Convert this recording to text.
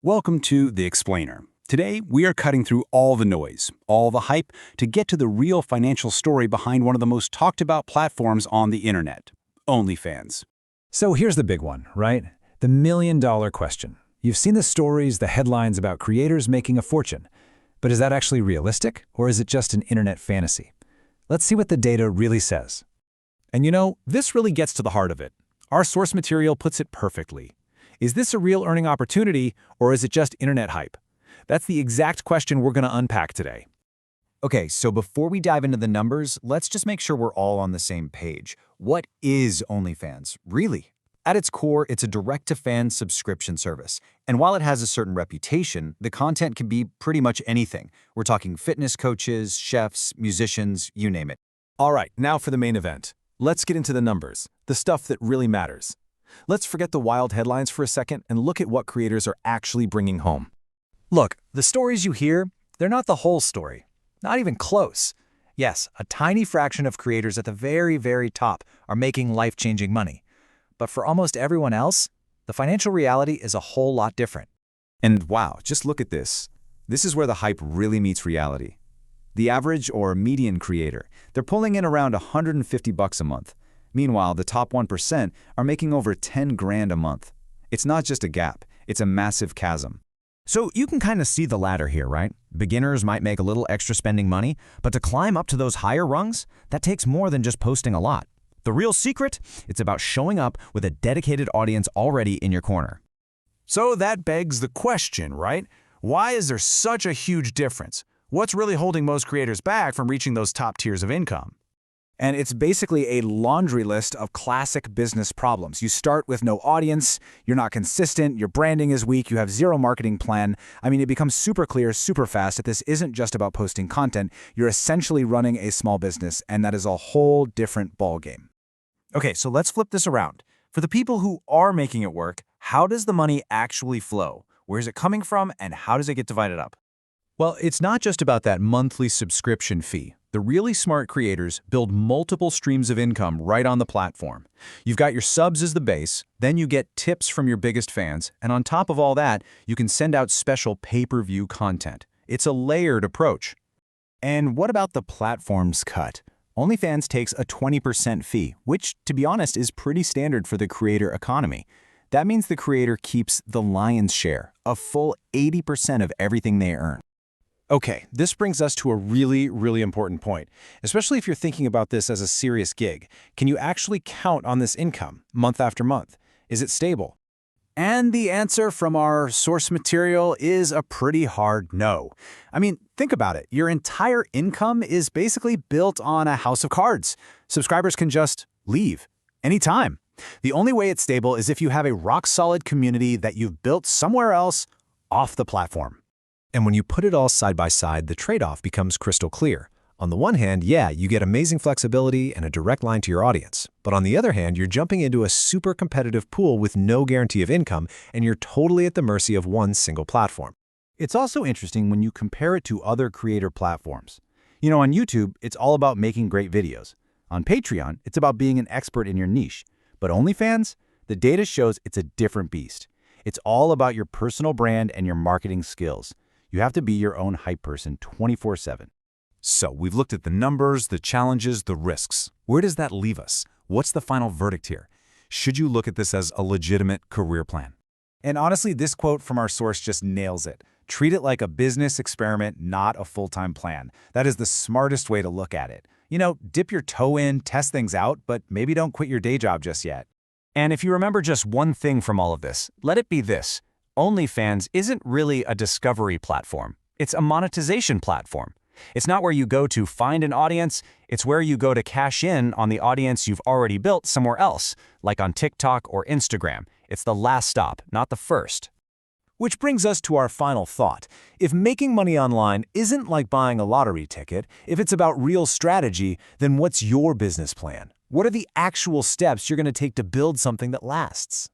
Welcome to The Explainer. Today, we are cutting through all the noise, all the hype, to get to the real financial story behind one of the most talked about platforms on the internet, OnlyFans. So here's the big one, right? The million-dollar question. You've seen the stories, the headlines about creators making a fortune. But is that actually realistic, or is it just an internet fantasy? Let's see what the data really says. And you know, this really gets to the heart of it. Our source material puts it perfectly. Is this a real earning opportunity, or is it just internet hype? That's the exact question we're going to unpack today. Okay, so before we dive into the numbers, let's just make sure we're all on the same page. What is OnlyFans, really? At its core, it's a direct-to-fan subscription service. And while it has a certain reputation, the content can be pretty much anything. We're talking fitness coaches, chefs, musicians, you name it. All right, now for the main event. Let's get into the numbers, the stuff that really matters. Let's forget the wild headlines for a second and look at what creators are actually bringing home. Look, the stories you hear, they're not the whole story. Not even close. Yes, a tiny fraction of creators at the very, very top are making life-changing money. But for almost everyone else, the financial reality is a whole lot different. And wow, just look at this. This is where the hype really meets reality. The average or median creator, they're pulling in around $150 a month. Meanwhile, the top 1% are making over 10 grand a month. It's not just a gap, it's a massive chasm. So you can kind of see the ladder here, right? Beginners might make a little extra spending money, but to climb up to those higher rungs, that takes more than just posting a lot. The real secret? It's about showing up with a dedicated audience already in your corner. So that begs the question, right? Why is there such a huge difference? What's really holding most creators back from reaching those top tiers of income? And it's basically a laundry list of classic business problems. You start with no audience, you're not consistent, your branding is weak, you have zero marketing plan. I mean, it becomes super clear, super fast that this isn't just about posting content. You're essentially running a small business, and that is a whole different ballgame. Okay, so let's flip this around. For the people who are making it work, how does the money actually flow? Where is it coming from, and how does it get divided up? Well, it's not just about that monthly subscription fee. The really smart creators build multiple streams of income right on the platform. You've got your subs as the base, then you get tips from your biggest fans, and on top of all that, you can send out special pay-per-view content. It's a layered approach. And what about the platform's cut? OnlyFans takes a 20% fee, which, to be honest, is pretty standard for the creator economy. That means the creator keeps the lion's share, a full 80% of everything they earn. Okay, this brings us to a really important point, especially if you're thinking about this as a serious gig. Can you actually count on this income month after month? Is it stable? And the answer from our source material is a pretty hard no. I mean, think about it. Your entire income is basically built on a house of cards. Subscribers can just leave anytime. The only way it's stable is if you have a rock-solid community that you've built somewhere else off the platform. And when you put it all side by side, the trade-off becomes crystal clear. On the one hand, yeah, you get amazing flexibility and a direct line to your audience. But on the other hand, you're jumping into a super competitive pool with no guarantee of income, and you're totally at the mercy of one single platform. It's also interesting when you compare it to other creator platforms. You know, on YouTube, it's all about making great videos. On Patreon, it's about being an expert in your niche. But OnlyFans, the data shows it's a different beast. It's all about your personal brand and your marketing skills. You have to be your own hype person 24/7. So we've looked at the numbers, the challenges, the risks. Where does that leave us? What's the final verdict here? Should you look at this as a legitimate career plan? And honestly, this quote from our source just nails it. Treat it like a business experiment, not a full-time plan. That is the smartest way to look at it. You know, dip your toe in, test things out, but maybe don't quit your day job just yet. And if you remember just one thing from all of this, let it be this. OnlyFans isn't really a discovery platform. It's a monetization platform. It's not where you go to find an audience, it's where you go to cash in on the audience you've already built somewhere else, like on TikTok or Instagram. It's the last stop, not the first. Which brings us to our final thought. If making money online isn't like buying a lottery ticket, if it's about real strategy, then what's your business plan? What are the actual steps you're going to take to build something that lasts?